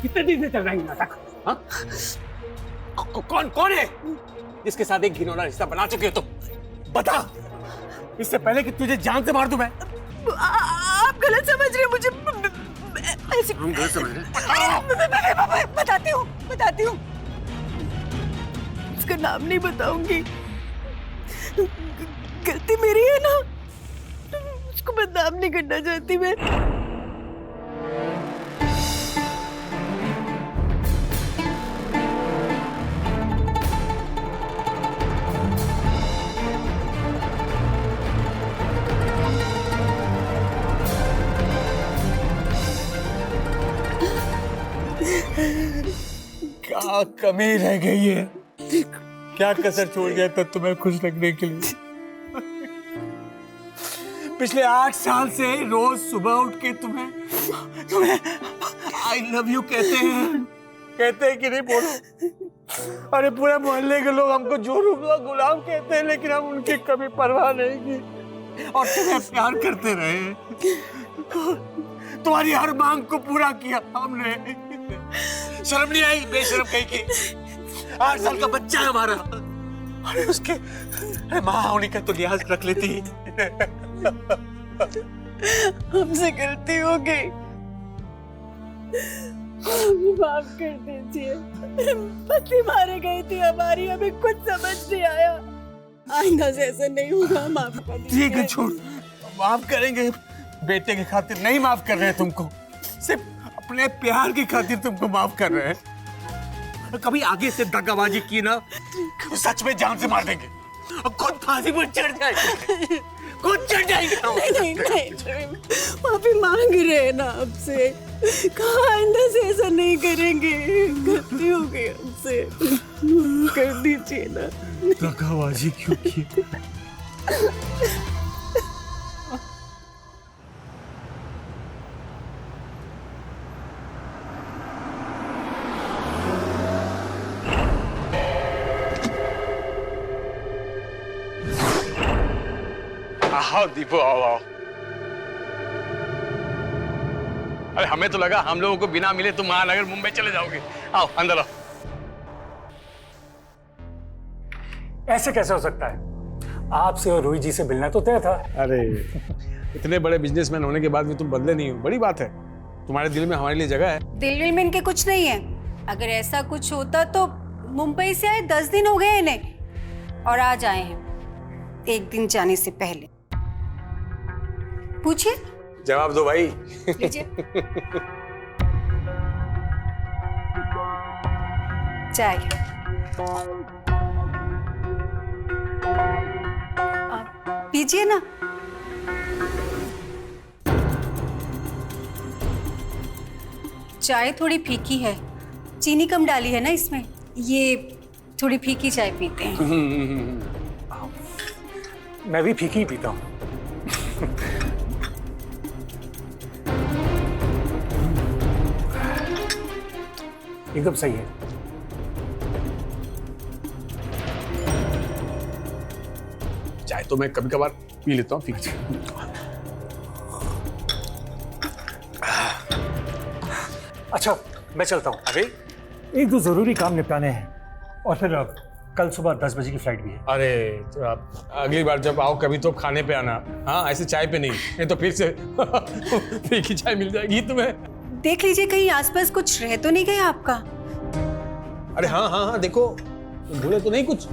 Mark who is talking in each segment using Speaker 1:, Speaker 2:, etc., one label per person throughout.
Speaker 1: कितने दिन से चल रहा है नाटक? हाँ? कौन है जिसके साथ एक घिनौना रिश्ता बना चुके हो तुम? बता, इससे पहले कि तुझे जान से मार दूं मैं।
Speaker 2: आप गलत समझ रहे हो मुझे। ऐसे
Speaker 1: हम गलत समझ रहे हैं?
Speaker 2: बताती हूँ। इसका नाम नहीं बताऊंगी। गलती मेरी है ना, उसको बदनाम नहीं करना चाहती मैं।
Speaker 1: क्या कमी रह गई है? क्या कसर छोड़ गया था तुम्हें खुश रखने के लिए? पिछले 8 साल से रोज सुबह उठ के तुम्हें आई लव यू कहते हैं कि नहीं? बोलो। अरे पूरे मोहल्ले के लोग हमको जोरू का गुलाम कहते हैं, लेकिन हम उनकी कभी परवाह नहीं की और तुम्हें प्यार करते रहे। तुम्हारी हर मांग को पूरा किया हमने। शर्म नहीं आई? बेशर्म कहीं की। 8 साल का बच्चा है हमारा। अरे उसके माँ होने का तो लिहाज रख लेती।
Speaker 2: हमसे गलती हो गई, माफ कर दीजिए। पति मारे गई थी हमारी, हमें कुछ समझ नहीं आया। आइंदा से ऐसा नहीं होगा, माफ कर दीजिए।
Speaker 1: ठीक है, छोड़, माफ करेंगे। बेटे की खातिर नहीं माफ कर रहे हैं तुमको, सिर्फ अपने प्यार की खातिर तुमको माफ कर रहे हैं। कभी आगे से दगाबाजी की ना तो सच में जान से मार देंगे और खुद फांसी पर चढ़ जाएंगे। खुद चढ़ जाएंगे।
Speaker 2: नहीं, माफी मांग रहे हैं ना आपसे। कहाँ आइंदा से ऐसा नहीं करेंगे। गलती हो गई हमसे, कर दीजिए ना।
Speaker 1: दगाबाजी क्यों की?
Speaker 3: आओ दीपू, आओ। अरे हमें तो लगा हम लोगों को बिना मिले तुम महानगर मुंबई चले जाओगे। आओ अंदर आओ।
Speaker 4: ऐसे कैसे हो सकता है? आपसे और रोही जी से मिलना तो तय था।
Speaker 3: अरे इतने बड़े बिजनेसमैन होने के बाद भी तुम बदले नहीं हो, बड़ी बात है। तुम्हारे दिल में हमारे लिए जगह है।
Speaker 5: दिल में इनके कुछ नहीं है। अगर ऐसा कुछ होता तो मुंबई से आए 10 दिन हो गए इन्हें, और आज आए हैं 1 दिन जाने से पहले। पूछिए।
Speaker 3: जवाब दो भाई।
Speaker 5: लीजिए। चाय। पीजिए ना। चाय थोड़ी फीकी है, चीनी कम डाली है ना इसमें, ये थोड़ी फीकी चाय पीते हैं।
Speaker 4: मैं भी फीकी ही पीता हूँ। एकदम सही है।
Speaker 3: चाय तो मैं कभी कभार पी लेता हूँ फीकी।
Speaker 4: अच्छा, मैं चलता हूँ।
Speaker 3: अरे
Speaker 4: 1-2 जरूरी काम निपटाने हैं और फिर कल सुबह 10 बजे की फ्लाइट भी है।
Speaker 3: अरे तो आप अगली बार जब आओ कभी तो खाने पे आना। हाँ, ऐसे चाय पे नहीं तो फिर से फीकी चाय मिल जाएगी तुम्हें।
Speaker 5: देख लीजिए कहीं आसपास कुछ रह तो नहीं गया आपका।
Speaker 3: अरे हाँ, देखो भूले तो नहीं कुछ?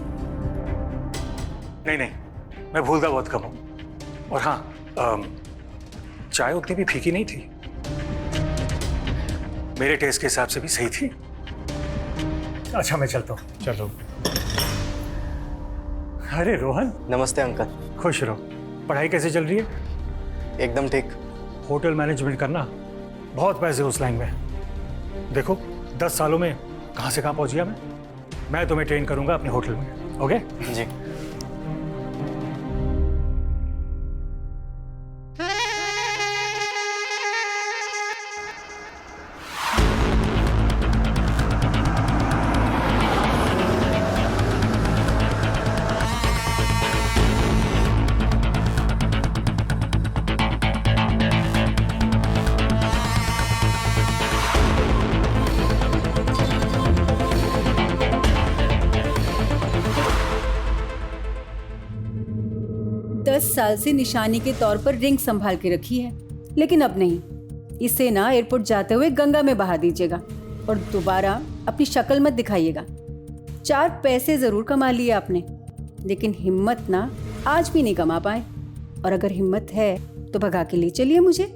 Speaker 4: नहीं, मैं भूलता बहुत कम हूँ। और हाँ, चाय उतनी भी फीकी नहीं थी, मेरे टेस्ट के हिसाब से भी सही थी। अच्छा, मैं चलता हूँ।
Speaker 3: चलो।
Speaker 4: अरे रोहन।
Speaker 6: नमस्ते अंकल।
Speaker 4: खुश रहो। पढ़ाई कैसे चल रही है?
Speaker 6: एकदम ठीक।
Speaker 4: होटल मैनेजमेंट करना, बहुत पैसे उस लाइन में। देखो 10 सालों में कहाँ से कहाँ पहुँच गया मैं तुम्हें ट्रेन करूंगा अपने होटल में। ओके
Speaker 6: जी।
Speaker 5: 10 साल से निशानी के तौर पर रिंग संभाल के रखी है, लेकिन अब नहीं। इसे ना एयरपोर्ट जाते हुए गंगा में बहा दीजिएगा और दोबारा अपनी शक्ल मत दिखाइएगा। 4 पैसे जरूर कमा लिए आपने, लेकिन हिम्मत ना आज भी नहीं कमा पाए। और अगर हिम्मत है तो भगा के ले चलिए मुझे।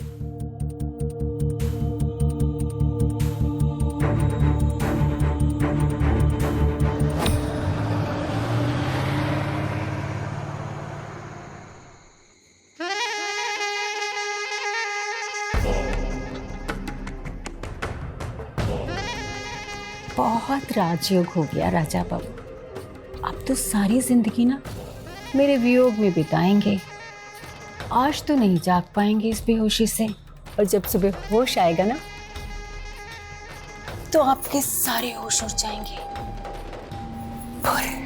Speaker 5: बहुत राजयोग हो गया राजा बाबू। अब तो सारी जिंदगी ना मेरे वियोग में बिताएंगे। आज तो नहीं जाग पाएंगे इस बेहोशी से, और जब सुबह होश आएगा ना तो आपके सारे होश उड़ जाएंगे। पूरे।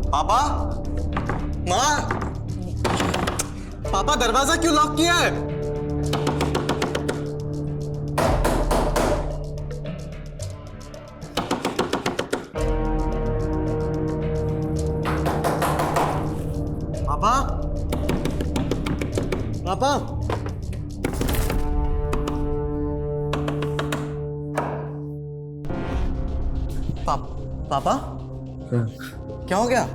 Speaker 6: पापा, माँ, पापा दरवाजा क्यों लॉक किया है? पापा, पापा, पापा, क्या हो गया?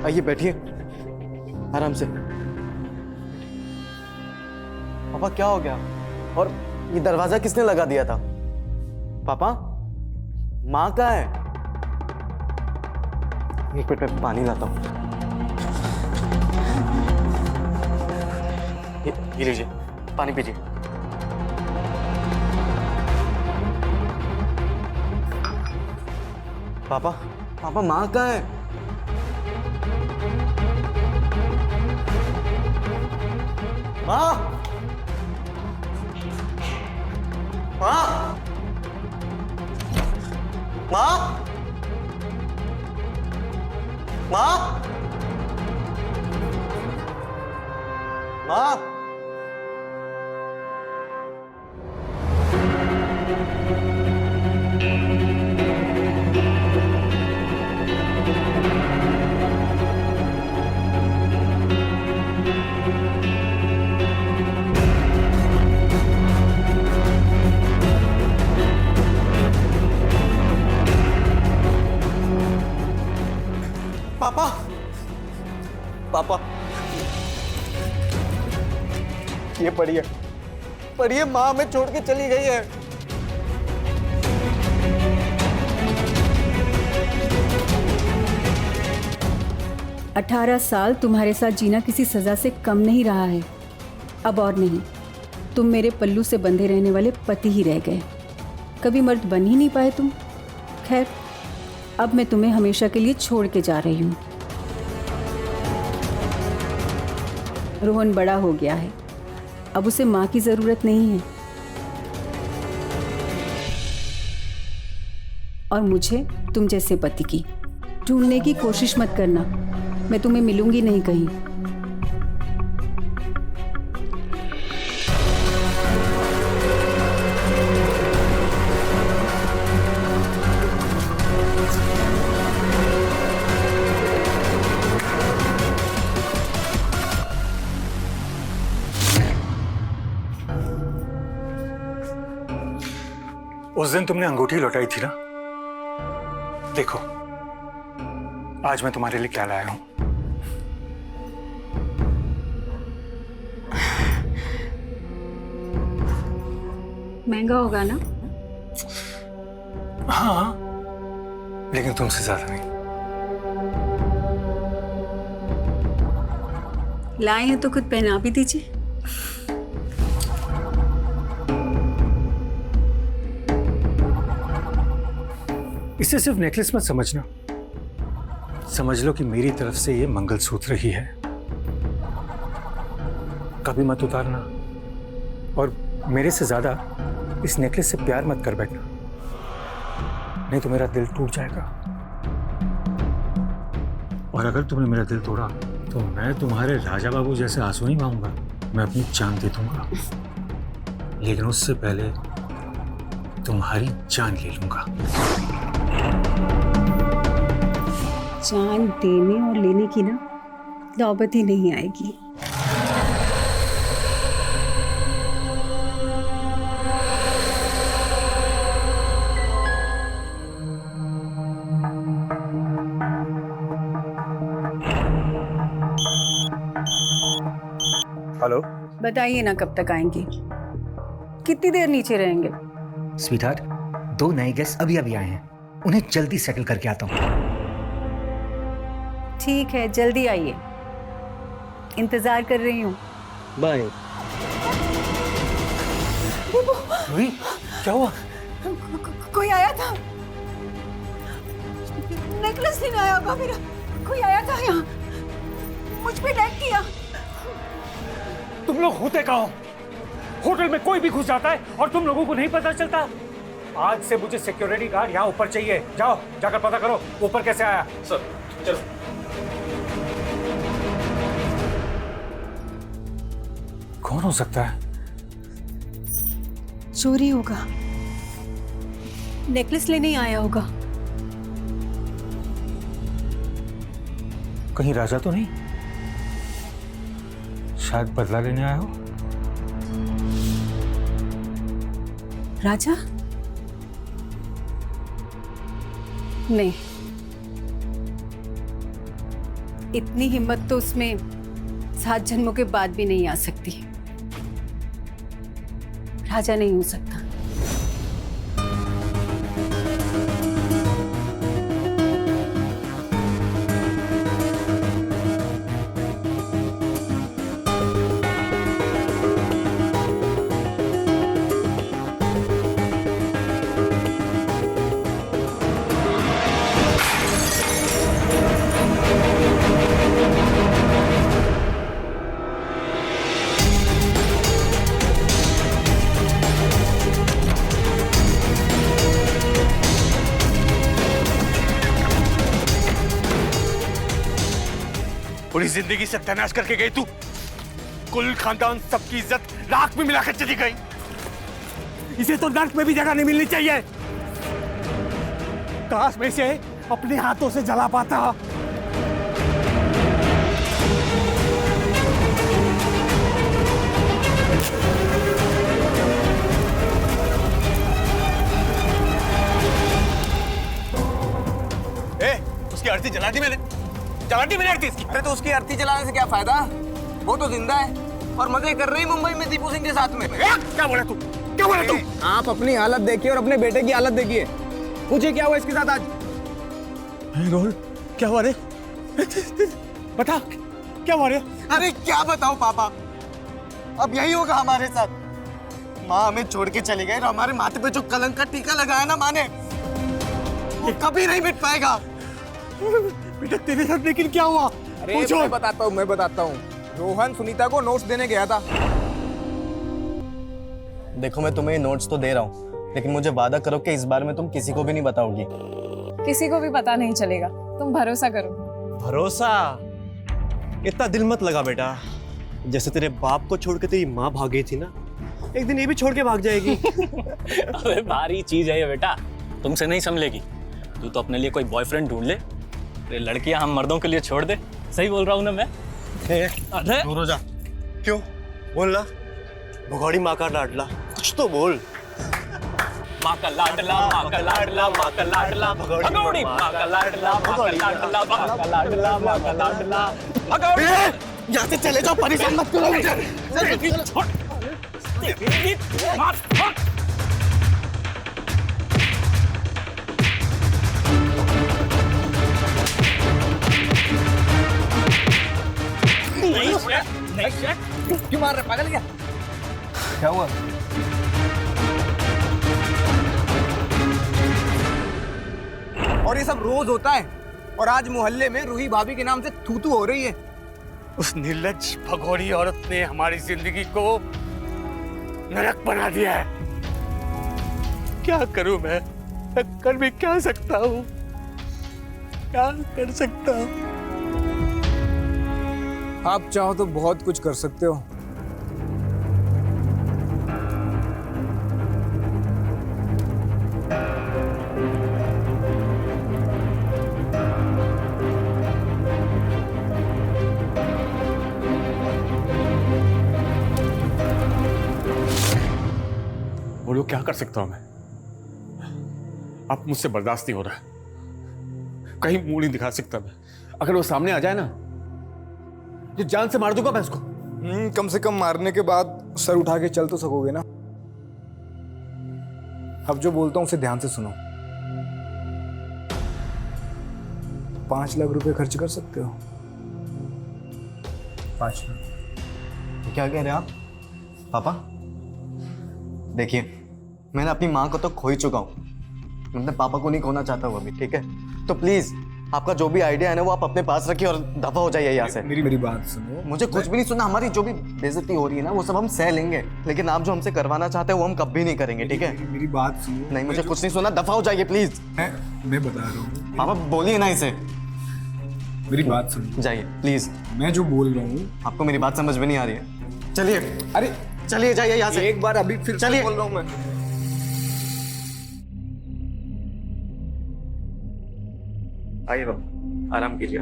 Speaker 6: आइए बैठिए आराम से। पापा क्या हो गया? और ये दरवाजा किसने लगा दिया था? पापा, माँ कहाँ है? एक मिनट में पानी लाता हूँ। ये लीजिए, पानी पीजिए। पापा, पापा माँ कहाँ है? माँ, माँ, माँ, माँ, माँ। पापा, पापा, ये पढ़िए, पढ़िए, माँ हमें छोड़ के चली गई है।
Speaker 5: अठारह साल तुम्हारे साथ जीना किसी सजा से कम नहीं रहा है। अब और नहीं, तुम मेरे पल्लू से बंधे रहने वाले पति ही रह गए। कभी मर्द बन ही नहीं पाए तुम। खैर, अब मैं तुम्हें हमेशा के लिए छोड़ के जा रही हूँ। रोहन बड़ा हो गया है, अब उसे माँ की जरूरत नहीं है। और मुझे तुम जैसे पति की ढूंढने की कोशिश मत करना। मैं तुम्हें मिलूंगी नहीं कहीं।
Speaker 4: उस दिन तुमने अंगूठी लौटाई थी ना, देखो आज मैं तुम्हारे लिए क्या लाया हूं।
Speaker 5: महंगा होगा ना?
Speaker 4: हाँ, लेकिन तुमसे ज्यादा नहीं।
Speaker 5: लाए हैं तो खुद पहना भी दीजिए।
Speaker 4: इसे सिर्फ नेकलेस मत समझना, समझ लो कि मेरी तरफ से ये मंगलसूत्र ही है। कभी मत उतारना और मेरे से ज्यादा इस नेकलेस से प्यार मत कर बैठना, नहीं तो मेरा दिल टूट जाएगा। और अगर तुमने मेरा दिल तोड़ा तो मैं तुम्हारे राजा बाबू जैसे आंसू नहीं बहाऊंगा, मैं अपनी जान दे दूंगा, लेकिन उससे पहले तुम्हारी जान ले लूंगा।
Speaker 5: जान देने और लेने की ना नौबत ही नहीं आएगी।
Speaker 4: हेलो।
Speaker 5: बताइए ना कब तक आएंगे, कितनी देर नीचे रहेंगे?
Speaker 7: स्वीटहार्ट, 2 नए गेस्ट अभी अभी आए हैं, उन्हें जल्दी सेटल करके आता हूँ।
Speaker 5: ठीक है, जल्दी आइए, इंतजार कर रही हूँ।
Speaker 6: बाय।
Speaker 4: रूही, क्या हुआ?
Speaker 5: कोई आया था, नेकलेस लेने आया होगा मेरा। कोई आया था यहाँ, मुझ पे अटैक किया।
Speaker 4: तुम लोग होते कहाँ हो? होटल में कोई भी घुस जाता है और तुम लोगों को नहीं पता चलता। आज से मुझे सिक्योरिटी गार्ड यहाँ ऊपर चाहिए। जाओ, जाकर पता करो ऊपर कैसे आया।
Speaker 3: सर चलो।
Speaker 4: कौन हो सकता है?
Speaker 5: चोरी होगा, नेकलेस लेने ही आया होगा।
Speaker 4: कहीं राजा तो नहीं? शायद बदला लेने आया हो।
Speaker 5: राजा? नहीं, इतनी हिम्मत तो उसमें 7 जन्मों के बाद भी नहीं आ सकती। राजा नहीं हो सकता।
Speaker 1: पूरी जिंदगी से तनाश करके गई तू, कुल खानदान सबकी इज्जत राख में मिलाकर चली गई। इसे तो नर्क में भी जगह नहीं मिलनी चाहिए। काश में से अपने हाथों से जला पाता। उसकी अर्थी जला दी मैंने, अर्थी इसकी।
Speaker 6: अरे तो उसकी अर्थी जलाने से क्या फायदा? वो तो जिंदा है और मजे कर रही मुंबई में दीपू सिंह के साथ में।
Speaker 1: क्या बोला तू? क्या बोला तू?
Speaker 6: आप अपनी हालत देखिए और अपने बेटे की हालत देखिए। पूछिए क्या हुआ इसके साथ आज।
Speaker 1: रोहन, क्या हुआ रे? बता, क्या हुआ रे?
Speaker 6: अरे क्या बताओ पापा, अब यही होगा हमारे साथ। माँ हमें छोड़ के चली गई और हमारे माथे पे जो कलंक का टीका लगाया ना माँ ने, वो कभी नहीं मिट पाएगा।
Speaker 1: बेटा तेरे साथ लेकिन क्या हुआ?
Speaker 6: अरे मैं बताता हूँ। रोहन सुनीता को नोट्स देने गया था। देखो मैं तुम्हें नोट्स तो दे रहा हूँ, लेकिन मुझे वादा करो कि इस बारे में तुम किसी को भी नहीं बताओगी।
Speaker 8: किसी को भी पता नहीं चलेगा, तुम भरोसा करो।
Speaker 9: भरोसा? इतना दिल मत लगा बेटा। जैसे तेरे बाप को छोड़ के तेरी माँ भाग गई थी ना, एक दिन ये भी छोड़ के भाग जाएगी।
Speaker 10: अबे भारी चीज है ये बेटा, तुमसे नहीं संभलेगी। तू तो अपने लिए कोई बॉयफ्रेंड ढूंढ ले, ये लड़कियां हम मर्दों के लिए छोड़ दे। सही बोल रहा हूँ ना मैं? अरे
Speaker 9: दूर हो जा। क्यों? बोल ना, भगौड़ी माँ का लाडला, कुछ तो बोल।
Speaker 10: माँ का लाडला, माँ का लाडला, माँ का लाडला, भगौड़ी माँ का लाडला, माँ का लाडला, माँ का लाडला, माँ का लाडला, भगौड़ी।
Speaker 6: यहाँ से चले जाओ, परेशान मत करो मुझे।
Speaker 10: छोड़।
Speaker 6: क्यों मार रहे, पागल क्या? क्या हुआ? और ये सब रोज होता है, और आज मोहल्ले में रूही भाभी के नाम से थू-थू हो रही है।
Speaker 1: उस निर्लज्ज भगोड़ी औरत ने हमारी जिंदगी को नरक बना दिया है। क्या करूं मैं कर भी क्या सकता हूं? क्या कर सकता हूं?
Speaker 11: आप चाहो तो बहुत कुछ कर सकते हो।
Speaker 3: बोलो क्या कर सकता हूं मैं? अब मुझसे बर्दाश्त नहीं हो रहा, कहीं मुंह नहीं दिखा सकता मैं। अगर वो सामने आ जाए ना तो जान से मार दूंगा मैं उसको।
Speaker 11: कम से कम मारने के बाद सर उठा के चल तो सकोगे ना। अब जो बोलता हूँ उसे ध्यान से सुनो। 5 लाख रुपए खर्च कर सकते हो। 5 लाख।
Speaker 6: क्या कह रहे हैं आप पापा? देखिए, मैंने अपनी माँ को तो खो ही चुका हूँ, मैं अपने पापा को नहीं खोना चाहता हूँ अभी, ठीक है? तो प्लीज आपका जो भी आइडिया है ना वो आप अपने पास रखिए और दफा हो जाइए यहाँ से।
Speaker 11: मेरी बात सुनो।
Speaker 6: मुझे कुछ भी नहीं सुनना। हमारी जो भी बेइज्जती हो रही है ना वो सब हम सह लेंगे, लेकिन आप जो हमसे करवाना चाहते हैं वो हम कभी नहीं करेंगे, ठीक है?
Speaker 11: मेरी बात सुनो।
Speaker 6: नहीं, मुझे कुछ नहीं सुनना, दफा हो जाइए प्लीज।
Speaker 11: मैं बता रहा हूँ।
Speaker 6: पापा बोलिए ना इसे।
Speaker 11: मेरी बात सुनो।
Speaker 6: जाइए प्लीज।
Speaker 11: मैं जो बोल रहा हूँ
Speaker 6: आपको मेरी बात समझ में नहीं आ रही है। चलिए,
Speaker 11: अरे
Speaker 6: चलिए जाइए यहाँ से।
Speaker 11: एक बार अभी फिर
Speaker 6: चलिए।
Speaker 11: बोल रहा हूँ मैं।
Speaker 6: आइए बाबा, आराम कीजिए।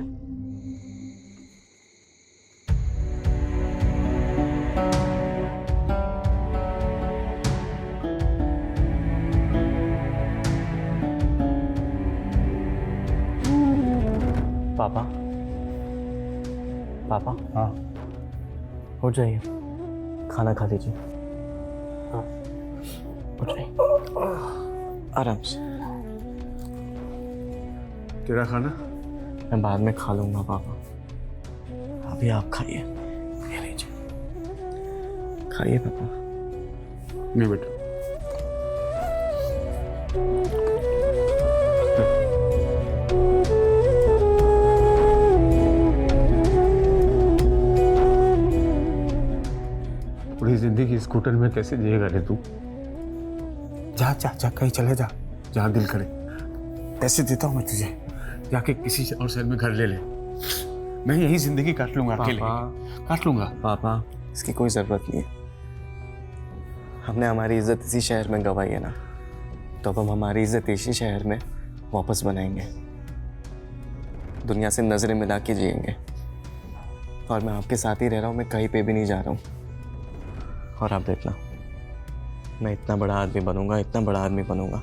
Speaker 6: पापा, पापा। हाँ, हो जाइए, खाना खा लीजिए। हाँ, हो जाइए, आराम से।
Speaker 3: तेरा खाना
Speaker 6: मैं बाद में खा लूंगा पापा, अभी आप खाइए। ये लीजिए, खाइए पापा।
Speaker 3: नहीं बेटा, पूरी जिंदगी स्कूटर में कैसे जिएगा रे तू?
Speaker 1: जा जा जा, कहीं चले जा,
Speaker 3: जहाँ दिल करे।
Speaker 1: पैसे देता हूँ मैं तुझे,
Speaker 3: जाके किसी और शहर में घर ले ले। मैं यही जिंदगी काट लूंगा अकेले, काट लूंगा।
Speaker 6: पापा, इसकी कोई जरूरत नहीं है। हमने हमारी इज्जत इसी शहर में गंवाई है ना, तो अब हम हमारी इज्जत इसी शहर में वापस बनाएंगे। दुनिया से नजरें मिला के जिएंगे। और मैं आपके साथ ही रह रहा हूँ, मैं कहीं पे भी नहीं जा रहा हूँ। और आप देखना, मैं इतना बड़ा आदमी बनूंगा, इतना बड़ा आदमी बनूंगा,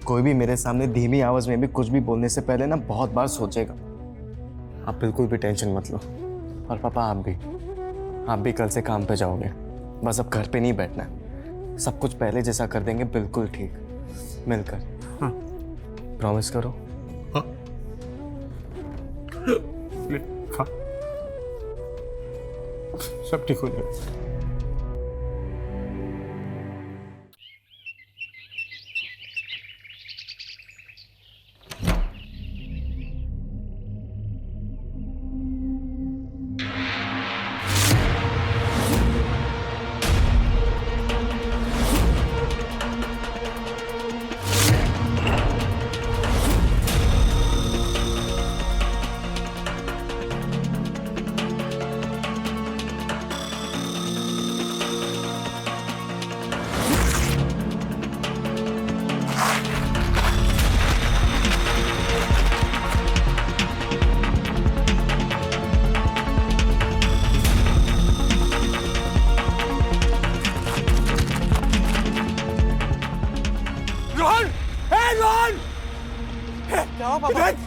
Speaker 6: कोई भी मेरे सामने धीमी आवाज में भी कुछ भी बोलने से पहले ना बहुत बार सोचेगा। आप बिल्कुल भी टेंशन मत लो। और पापा आप भी कल से काम पे जाओगे। बस अब घर पे नहीं बैठना है, सब कुछ पहले जैसा कर देंगे, बिल्कुल ठीक, मिलकर।
Speaker 3: हाँ।
Speaker 6: प्रॉमिस करो।
Speaker 3: हाँ। ले, खा, सब ठीक हो जाएगा।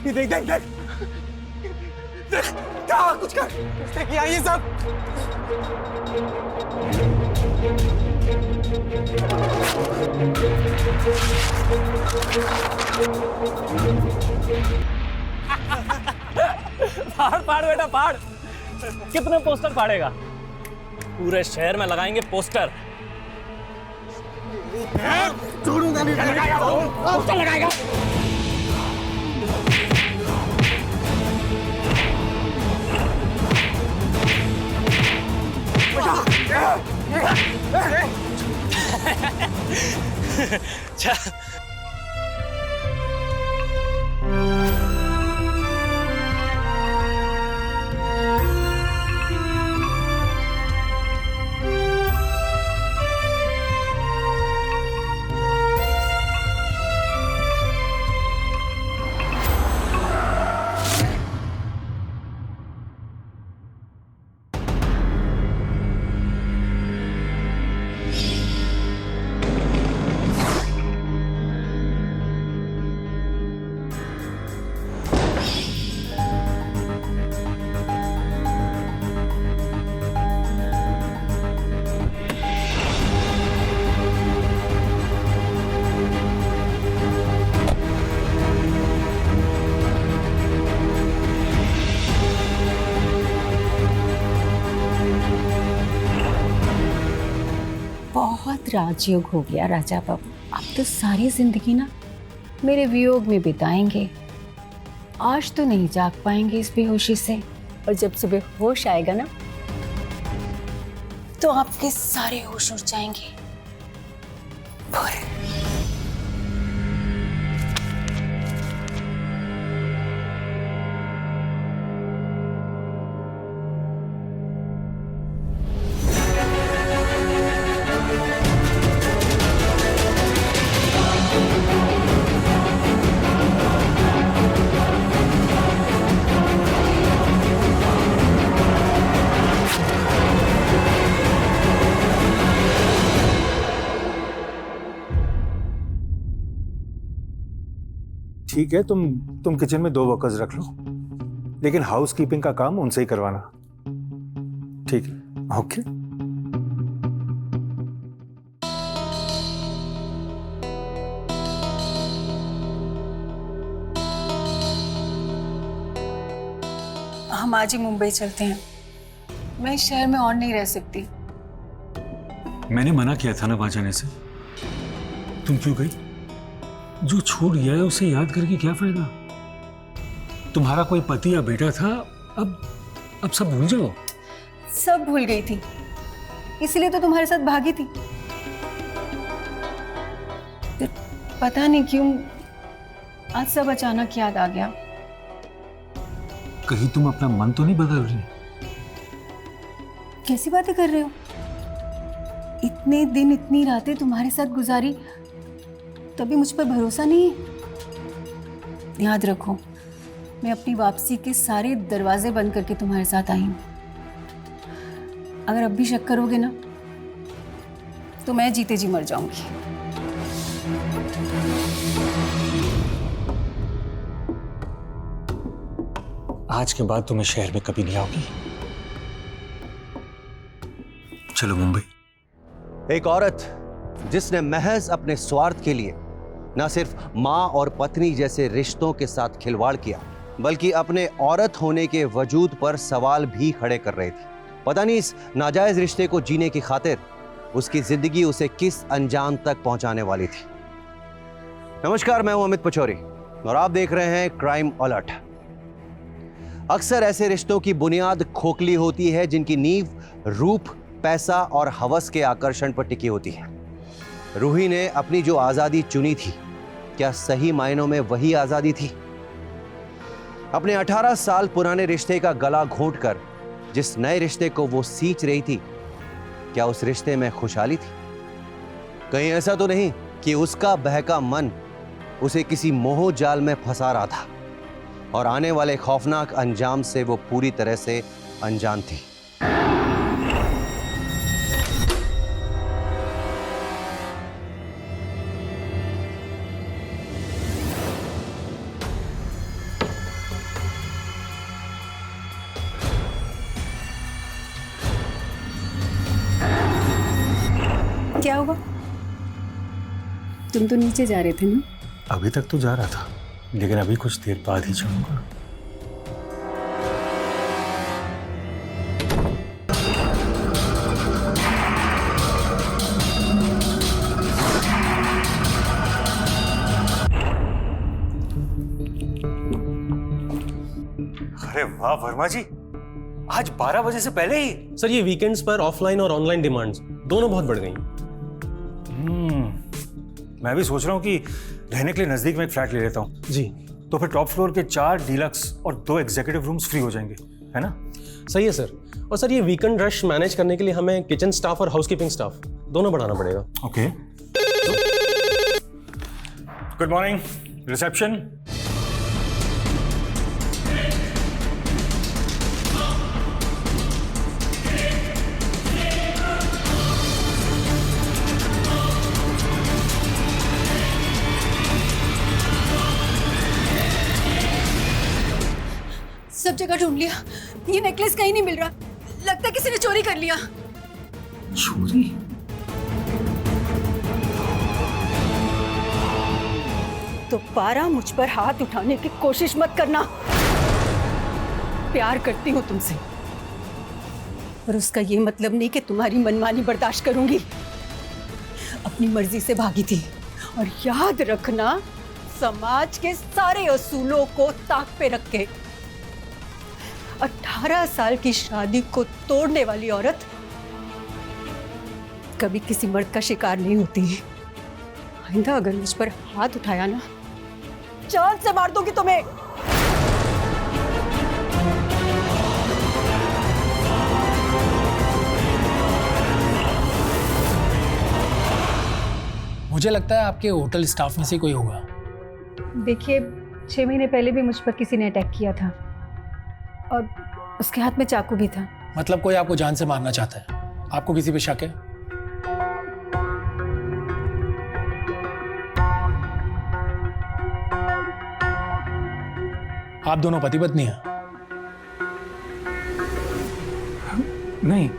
Speaker 1: देख देख देख देख, क्या कुछ कर, उसने किया ये सब।
Speaker 10: फाड़ फाड़ बेटा फाड़। कितने पोस्टर फाड़ेगा? पूरे शहर में लगाएंगे पोस्टर।
Speaker 1: छोड़ूंगा नहीं, पोस्टर लगाएगा।
Speaker 5: राजयोग हो गया राजा बाबू। अब तो सारी जिंदगी ना मेरे वियोग में बिताएंगे। आज तो नहीं जाग पाएंगे इस बेहोशी से, और जब सुबह होश आएगा ना तो आपके सारे होश उड़ जाएंगे।
Speaker 4: ठीक है, तुम किचन में 2 वर्कर्स रख लो, लेकिन हाउस कीपिंग का काम उनसे ही करवाना। ठीक है? ओके।
Speaker 2: हम आज ही मुंबई चलते हैं। मैं इस शहर में और नहीं रह सकती।
Speaker 4: मैंने मना किया था ना वहां जाने से, तुम क्यों गई? जो छूट गया है उसे याद करके क्या फायदा? तुम्हारा कोई पति या बेटा था, अब सब भूल जाओ।
Speaker 5: सब भूल गई थी, इसलिए तो तुम्हारे साथ भागी थी। पता नहीं क्यों आज सब अचानक याद आ गया।
Speaker 4: कहीं तुम अपना मन तो नहीं बदल रही?
Speaker 5: कैसी बातें कर रहे हो? इतने दिन इतनी रातें तुम्हारे साथ गुजारी, तभी मुझ पर भरोसा नहीं है? याद रखो, मैं अपनी वापसी के सारे दरवाजे बंद करके तुम्हारे साथ आई हूं। अगर अब भी शक करोगे ना तो मैं जीते जी मर जाऊंगी।
Speaker 4: आज के बाद तुम्हें शहर में कभी नहीं आओगी। चलो मुंबई।
Speaker 12: एक औरत जिसने महज अपने स्वार्थ के लिए न सिर्फ मां और पत्नी जैसे रिश्तों के साथ खिलवाड़ किया, बल्कि अपने औरत होने के वजूद पर सवाल भी खड़े कर रही थी। पता नहीं इस नाजायज रिश्ते को जीने की खातिर उसकी जिंदगी उसे किस अंजाम तक पहुंचाने वाली थी। नमस्कार, मैं हूं अमित पचौरी और आप देख रहे हैं क्राइम अलर्ट। अक्सर ऐसे रिश्तों की बुनियाद खोखली होती है जिनकी नींव रूप, पैसा और हवस के आकर्षण पर टिकी होती है। रूही ने अपनी जो आजादी चुनी थी, क्या सही मायनों में वही आजादी थी? अपने 18 साल पुराने रिश्ते का गला घोंटकर जिस नए रिश्ते को वो सींच रही थी, क्या उस रिश्ते में खुशहाली थी? कहीं ऐसा तो नहीं कि उसका बहका मन उसे किसी मोह जाल में फंसा रहा था और आने वाले खौफनाक अंजाम से वो पूरी तरह से अनजान थी।
Speaker 5: क्या हुआ? तुम तो नीचे जा रहे थे ना?
Speaker 4: अभी तक तो जा रहा था, लेकिन अभी कुछ देर बाद ही जाऊंगा।
Speaker 9: अरे वाह वर्मा जी, आज 12 बजे से पहले ही। सर, ये वीकेंड्स पर ऑफलाइन और ऑनलाइन डिमांड्स दोनों बहुत बढ़ गई।
Speaker 4: मैं भी सोच रहा हूँ कि रहने के लिए नजदीक में एक फ्लैट ले लेता हूँ।
Speaker 9: जी,
Speaker 4: तो फिर टॉप फ्लोर के 4 डीलक्स और 2 एग्जीक्यूटिव रूम्स फ्री हो जाएंगे, है ना?
Speaker 9: सही है सर। और सर, ये वीकेंड रश मैनेज करने के लिए हमें किचन स्टाफ और हाउसकीपिंग स्टाफ दोनों बढ़ाना पड़ेगा।
Speaker 4: ओके। Good morning, reception.
Speaker 2: सब जगह ढूंढ लिया, ये नेकलेस कहीं नहीं मिल रहा। लगता है किसी ने चोरी कर लिया।
Speaker 4: चोरी?
Speaker 5: तो पारा, मुझ पर हाथ उठाने की कोशिश मत करना। प्यार करती हूँ तुमसे, पर उसका ये मतलब नहीं कि तुम्हारी मनमानी बर्दाश्त करूंगी। अपनी मर्जी से भागी थी। और याद रखना, समाज के सारे असूलों को ताक पे रख के 18 साल की शादी को तोड़ने वाली औरत कभी किसी मर्द का शिकार नहीं होती। आइंदा अगर मुझ पर हाथ उठाया ना, जान से मार दूंगी तुम्हें।
Speaker 13: मुझे लगता है आपके होटल स्टाफ में से कोई होगा।
Speaker 5: देखिए, 6 महीने पहले भी मुझ पर किसी ने अटैक किया था और उसके हाथ में चाकू भी था।
Speaker 13: मतलब कोई आपको जान से मारना चाहता है? आपको किसी पे शक है? आप दोनों पति पत्नी हैं?
Speaker 4: नहीं,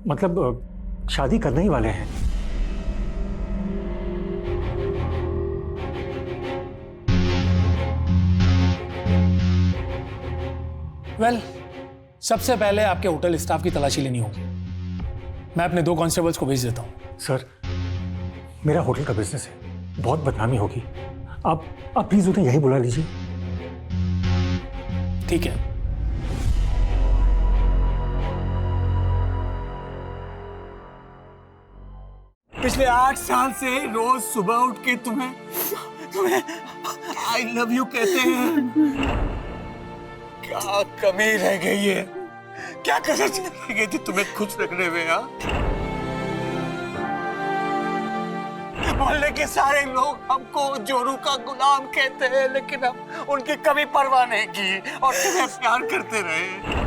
Speaker 4: मतलब शादी करने ही वाले हैं।
Speaker 13: वेल, सबसे पहले आपके होटल स्टाफ की तलाशी लेनी होगी। मैं अपने 2 कांस्टेबल्स को भेज देता हूँ।
Speaker 4: सर, मेरा होटल का बिजनेस है, बहुत बदनामी होगी। आप प्लीज उन्हें यही बुला लीजिए।
Speaker 13: ठीक है।
Speaker 1: पिछले 8 साल से रोज सुबह उठ के तुम्हें आई लव यू कहते हैं। क्या कमी रह गई है? क्या कसर रह गई थी तुम्हें खुश रखने में? हाँ, मोहल्ले के सारे लोग हमको जोरू का गुलाम कहते हैं, लेकिन हम उनकी कभी परवाह नहीं की और तुम्हें प्यार करते रहे।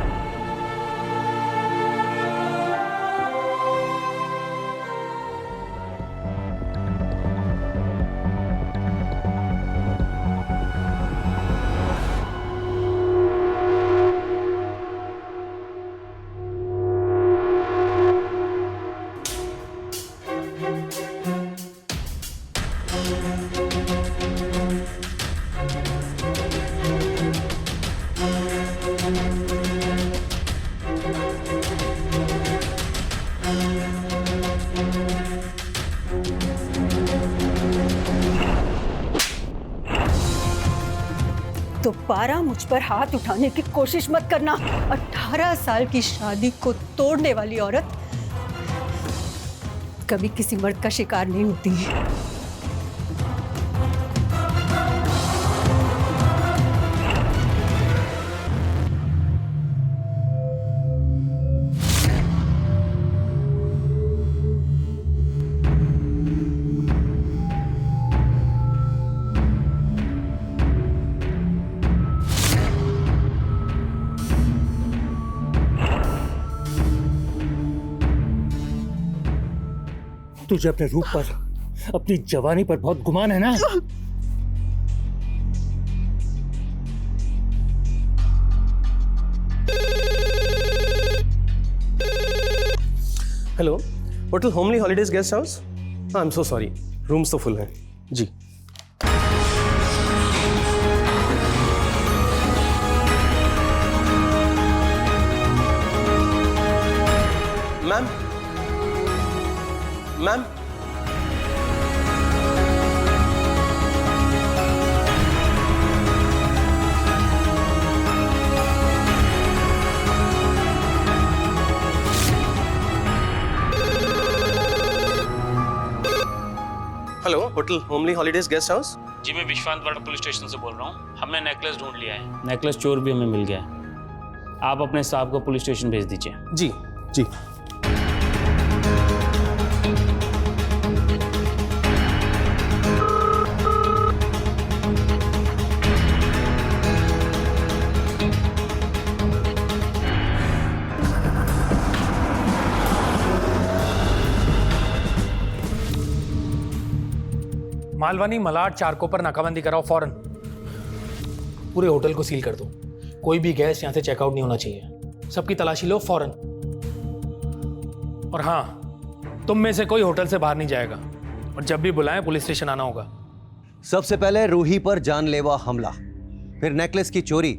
Speaker 5: दोबारा मुझ पर हाथ उठाने की कोशिश मत करना। 18 साल की शादी को तोड़ने वाली औरत कभी किसी मर्द का शिकार नहीं होती है।
Speaker 4: तुझे अपने रूप पर, अपनी जवानी पर बहुत गुमान है ना?
Speaker 9: Hello, hotel homely holidays guest house. I am so sorry, rooms तो फुल हैं जी। Ma'am, ma'am, hello, hotel homely holidays guest house.
Speaker 10: जी, मैं विश्वांतवाड़ा पुलिस स्टेशन से बोल रहा हूँ। हमने नेकलेस ढूंढ लिया है। नेकलेस चोर भी हमें मिल गया है। आप अपने साहब को पुलिस स्टेशन भेज दीजिए।
Speaker 9: जी जी।
Speaker 13: मालवानी मलाड चारकों पर नाकाबंदी कराओ फौरन। पूरे होटल को सील कर दो। कोई भी गेस्ट यहां से चेकआउट नहीं होना चाहिए। सबकी तलाशी लो फौरन। और हाँ, तुम में से कोई होटल से बाहर नहीं जाएगा और जब भी बुलाएं पुलिस स्टेशन आना होगा।
Speaker 12: सबसे पहले रूही पर जानलेवा हमला, फिर नेकलेस की चोरी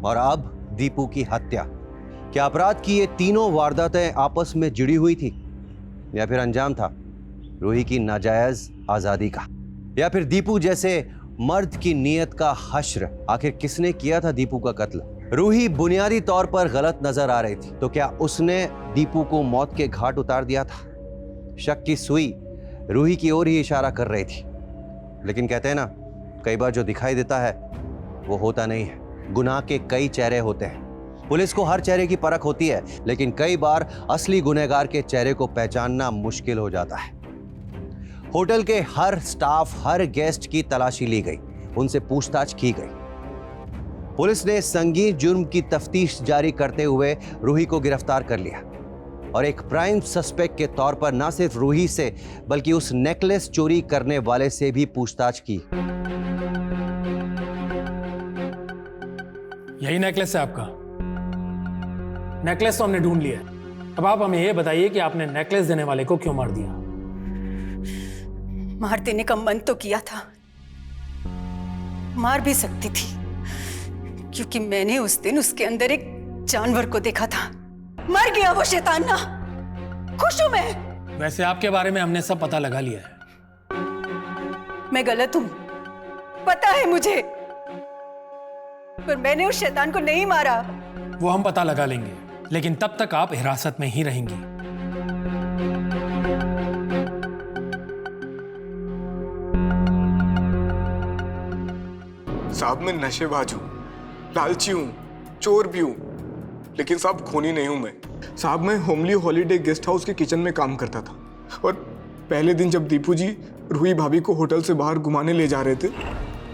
Speaker 12: और अब दीपू की हत्या। क्या अपराध की ये तीनों वारदातें आपस में जुड़ी हुई थी? या फिर अंजाम था रूही की नाजायज आजादी का, या फिर दीपू जैसे मर्द की नीयत का हश्र? आखिर किसने किया था दीपू का कत्ल? रूही बुनियादी तौर पर गलत नजर आ रही थी, तो क्या उसने दीपू को मौत के घाट उतार दिया था? शक की सुई रूही की ओर ही इशारा कर रही थी, लेकिन कहते हैं ना, कई बार जो दिखाई देता है वो होता नहीं है। गुनाह के कई चेहरे होते हैं। पुलिस को हर चेहरे की परख होती है, लेकिन कई बार असली गुनहगार के चेहरे को पहचानना मुश्किल हो जाता है। होटल के हर स्टाफ, हर गेस्ट की तलाशी ली गई, उनसे पूछताछ की गई। पुलिस ने संगीन जुर्म की तफ्तीश जारी करते हुए रूही को गिरफ्तार कर लिया और एक प्राइम सस्पेक्ट के तौर पर न सिर्फ रूही से बल्कि उस नेकलेस चोरी करने वाले से भी पूछताछ की।
Speaker 13: यही नेकलेस है आपका? नेकलेस तो हमने ढूंढ लिया। अब आप हमें यह बताइए कि आपने नेकलेस देने वाले को क्यों मार दिया?
Speaker 2: मार देने का मन तो किया था, मार भी सकती थी, क्योंकि मैंने उस दिन उसके अंदर एक जानवर को देखा था। मर गया वो शैतान ना, खुश हूं मैं।
Speaker 13: वैसे आपके बारे में हमने सब पता लगा लिया है।
Speaker 2: मैं गलत हूं, पता है मुझे, पर मैंने उस शैतान को नहीं मारा।
Speaker 13: वो हम पता लगा लेंगे, लेकिन तब तक आप हिरासत में ही रहेंगी।
Speaker 11: साहब मैं नशेबाज हूँ, लालची हूँ, चोर भी हूँ, लेकिन साहब खूनी नहीं हूँ मैं। साहब मैं होमली हॉलीडे गेस्ट हाउस के किचन में काम करता था, और पहले दिन जब दीपू जी रूही भाभी को होटल से बाहर घुमाने ले जा रहे थे,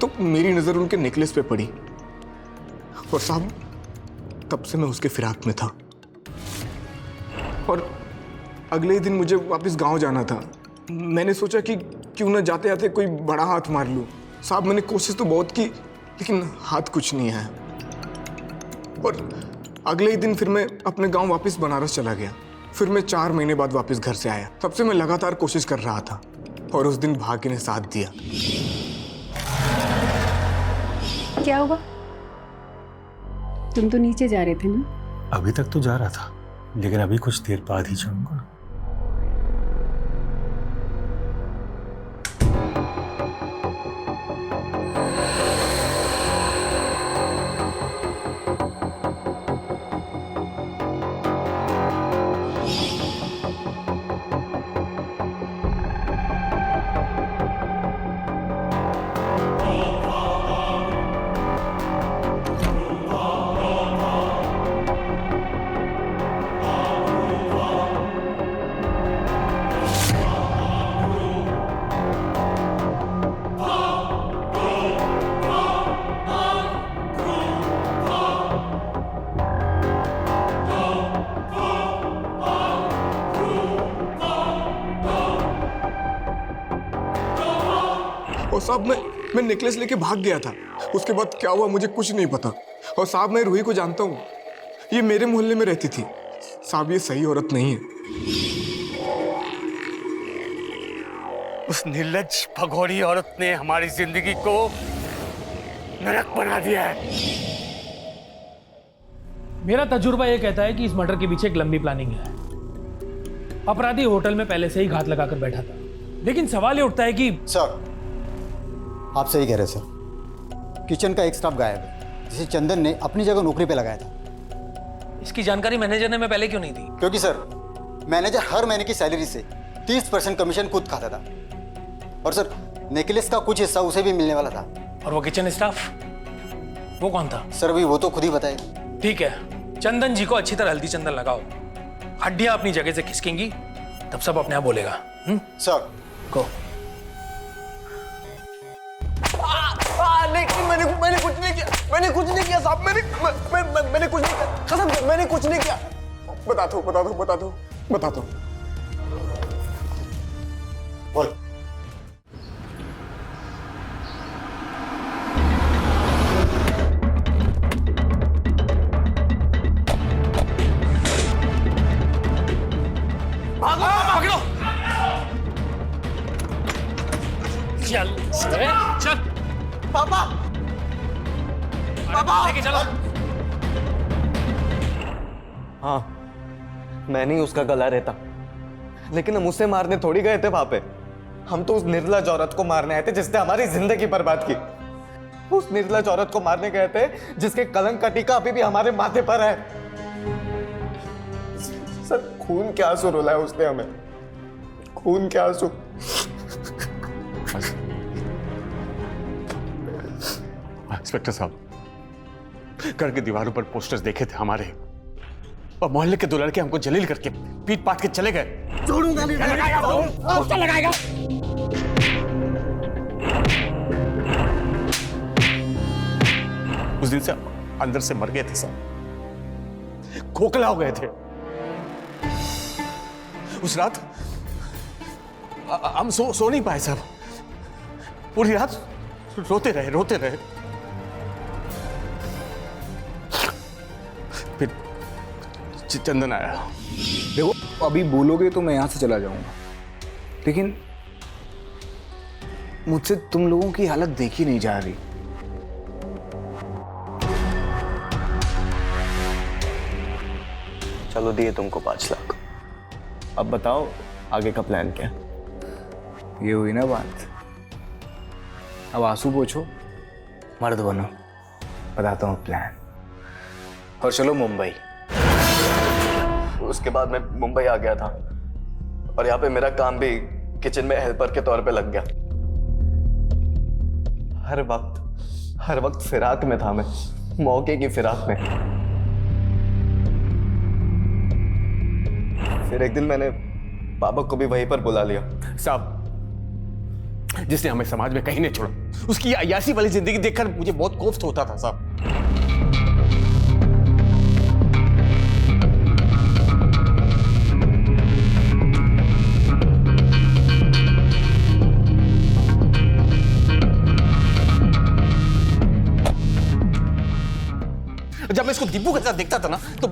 Speaker 11: तो मेरी नज़र उनके नेकलेस पे पड़ी, और साहब तब से मैं उसके फिराक में था। और अगले ही दिन मुझे वापस गांव जाना था। मैंने सोचा कि क्यों ना जाते जाते कोई बड़ा हाथ मार लूं। साहब मैंने कोशिश तो बहुत की, लेकिन हाथ कुछ नहीं आया। और अगले ही दिन फिर मैं अपने गांव वापस बनारस चला गया। फिर मैं 4 महीने बाद वापस घर से आया। तब से मैं लगातार कोशिश कर रहा था, और उस दिन भाग्य ने साथ दिया।
Speaker 5: क्या हुआ? तुम तो नीचे जा रहे थे ना?
Speaker 4: अभी तक तो जा रहा था, लेकिन अभी कुछ देर बाद ही जाऊंगा।
Speaker 11: और साहब मैं नेकलेस लेके भाग गया था। उसके बाद क्या हुआ मुझे कुछ नहीं पता। और साहब मैं रूही को जानता हूँ, ये मेरे मोहल्ले में रहती थी। साहब ये सही औरत नहीं है।
Speaker 3: उस निर्लज्ज भगोड़ी औरत ने हमारी जिंदगी को नरक बना दिया है।
Speaker 13: मेरा तजुर्बा यह कहता है कि इस मर्डर के पीछे एक लंबी प्लानिंग है। अपराधी होटल में पहले से ही घात लगाकर बैठा था, लेकिन सवाल ये उठता है कि
Speaker 14: सर, आप सही कह रहे सर। किचन का एक स्टाफ गायब है, जिसे चंदन ने अपनी जगह नौकरी पे लगाया था।
Speaker 13: इसकी जानकारी मैनेजर ने मैं पहले क्यों नहीं दी?
Speaker 14: क्योंकि सर, मैनेजर हर महीने की सैलरी से 30% कमीशन खुद खाता था, और सर नेकलेस का कुछ हिस्सा उसे भी मिलने वाला था।
Speaker 13: और वो किचन स्टाफ, वो कौन था?
Speaker 14: सर अभी वो तो खुद ही बताएगा।
Speaker 13: ठीक है, चंदन जी को अच्छी तरह हल्दी चंदन लगाओ, हड्डियां अपनी जगह से खिसकेंगी, तब सब अपने आप बोलेगा।
Speaker 14: सर
Speaker 13: को
Speaker 11: मैंने कुछ नहीं किया। मैंने कुछ नहीं किया साहब। मैंने कुछ नहीं किया। कसम से मैंने कुछ नहीं किया। बता दो
Speaker 14: बोल।
Speaker 13: पकड़ो। चल चल
Speaker 11: पापा
Speaker 13: लेके चलो।
Speaker 6: हाँ, मैं नहीं उसका गला रहता, लेकिन हम उसे मारने थोड़ी गए थे वहां पे। हम तो उस निर्लज औरत को मारने आए थे जिसने हमारी जिंदगी बर्बाद की। उस निर्लज औरत को मारने गए थे जिसके कलंक का टीका अभी भी हमारे माथे पर है। सर, खून के आंसू रुलाया उसने हमें, खून के आंसू।
Speaker 3: इंस्पेक्टर साहब, घर की दीवारों पर पोस्टर्स देखे थे हमारे, और मोहल्ले के दो लड़के हमको जलील करके पीट पाट के चले गए।
Speaker 1: छोड़ूंगा नहीं।
Speaker 3: पोस्टर लगाएगा। उस दिन से अंदर से मर गए थे साहब, खोखला हो गए थे। उस रात हम सो नहीं पाए साहब, पूरी रात रोते रहे। फिर चंदन आया।
Speaker 11: देखो, अभी बोलोगे तो मैं यहां से चला जाऊंगा, लेकिन मुझसे तुम लोगों की हालत देखी नहीं जा रही।
Speaker 6: चलो, दिए तुमको 5 लाख। अब बताओ आगे का प्लान क्या?
Speaker 11: ये हुई ना बात। अब आंसू पोछो, मर्द बनो। बताता हूँ प्लान। और चलो मुंबई।
Speaker 6: उसके बाद मैं मुंबई आ गया था, और यहाँ पे मेरा काम भी किचन में हेल्पर के तौर पे लग गया। हर वक्त फिराक में था मैं, मौके की फिराक में। फिर एक दिन मैंने पापा को भी वहीं पर बुला लिया।
Speaker 3: साहब, जिसने हमें समाज में कहीं नहीं छोड़ा, उसकी अय्यासी वाली जिंदगी देखकर मुझे बहुत कोफ्त होता था साहब। जब मैं इसको दीपू के साथ देखता था ना, तो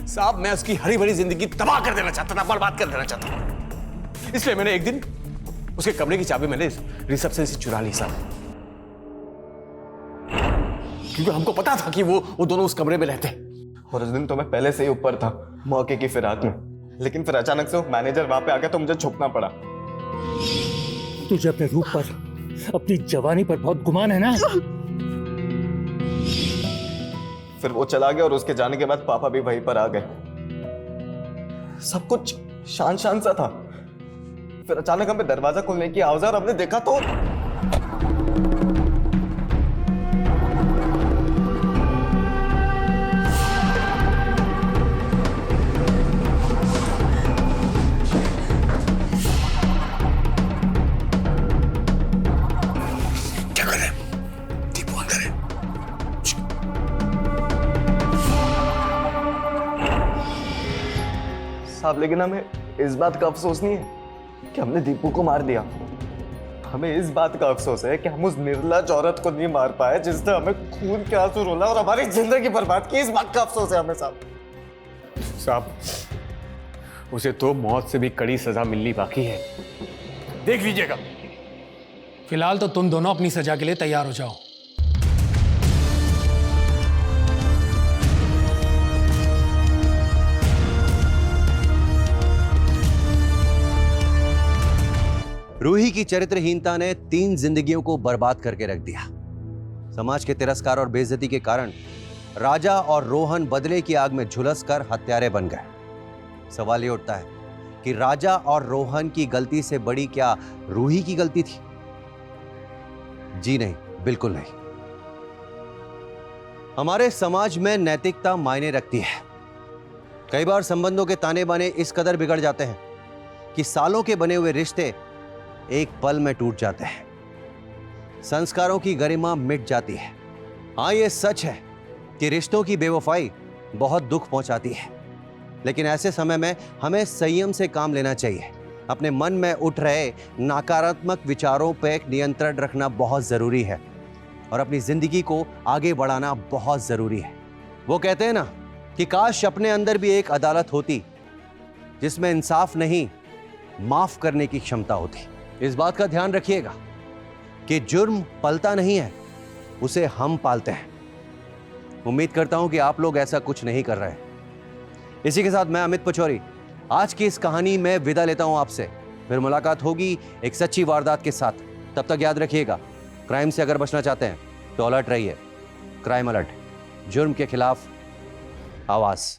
Speaker 3: साहब मैं उसकी हरी भरी जिंदगी तबाह कर देना चाहता था, बर्बाद कर देना चाहता था। इसलिए मैंने एक दिन उसके कमरे की चाबी मैंने रिसेप्शन से चुरा ली साहब, क्योंकि हमको पता था कि वो दोनों उस कमरे में रहते।
Speaker 6: और उस दिन तो मैं पहले से ही ऊपर था, मौके की फिराक में। लेकिन फिर अचानक से वो मैनेजर वहां पे आ गया, तो मुझे छुपना पड़ा।
Speaker 4: तुझे अपने रूप पर, अपनी जवानी पर बहुत गुमान है ना?
Speaker 6: फिर वो चला गया, और उसके जाने के बाद पापा भी वहीं पर आ गए। सब कुछ शांत सा था। फिर अचानक हमें दरवाजा खोलने की आवाज, और हमने देखा तो साहब, लेकिन हमें इस बात का अफसोस नहीं है कि हमने दीपू को मार दिया। हमें इस बात का अफसोस है कि हम उस निर्लज औरत को नहीं मार पाए जिसने हमें खून के आंसू रोला और हमारी जिंदगी बर्बाद की। इस बात का अफसोस है हमें
Speaker 3: साहब, उसे तो मौत से भी कड़ी सजा मिलनी बाकी है, देख लीजिएगा।
Speaker 13: फिलहाल तो तुम दोनों अपनी सजा के लिए तैयार हो जाओ।
Speaker 12: रूही की चरित्रहीनता ने 3 जिंदगियों को बर्बाद करके रख दिया। समाज के तिरस्कार और बेइज्जती के कारण राजा और रोहन बदले की आग में झुलस कर हत्यारे बन गए। सवाल ये उठता है कि राजा और रोहन की गलती से बड़ी क्या रूही की गलती थी? जी नहीं, बिल्कुल नहीं। हमारे समाज में नैतिकता मायने रखती है। कई बार संबंधों के ताने बाने इस कदर बिगड़ जाते हैं कि सालों के बने हुए रिश्ते एक पल में टूट जाते हैं। संस्कारों की गरिमा मिट जाती है। हाँ, यह सच है कि रिश्तों की बेवफाई बहुत दुख पहुंचाती है, लेकिन ऐसे समय में हमें संयम से काम लेना चाहिए। अपने मन में उठ रहे नकारात्मक विचारों पर नियंत्रण रखना बहुत जरूरी है, और अपनी जिंदगी को आगे बढ़ाना बहुत जरूरी है। वो कहते हैं ना कि काश अपने अंदर भी एक अदालत होती जिसमें इंसाफ नहीं, माफ करने की क्षमता होती। इस बात का ध्यान रखिएगा कि जुर्म पलता नहीं है, उसे हम पालते हैं। उम्मीद करता हूं कि आप लोग ऐसा कुछ नहीं कर रहे। इसी के साथ मैं अमित पचौरी आज की इस कहानी में विदा लेता हूं आपसे। फिर मुलाकात होगी एक सच्ची वारदात के साथ। तब तक याद रखिएगा, क्राइम से अगर बचना चाहते हैं तो अलर्ट रहिए। क्राइम अलर्ट, जुर्म के खिलाफ आवाज।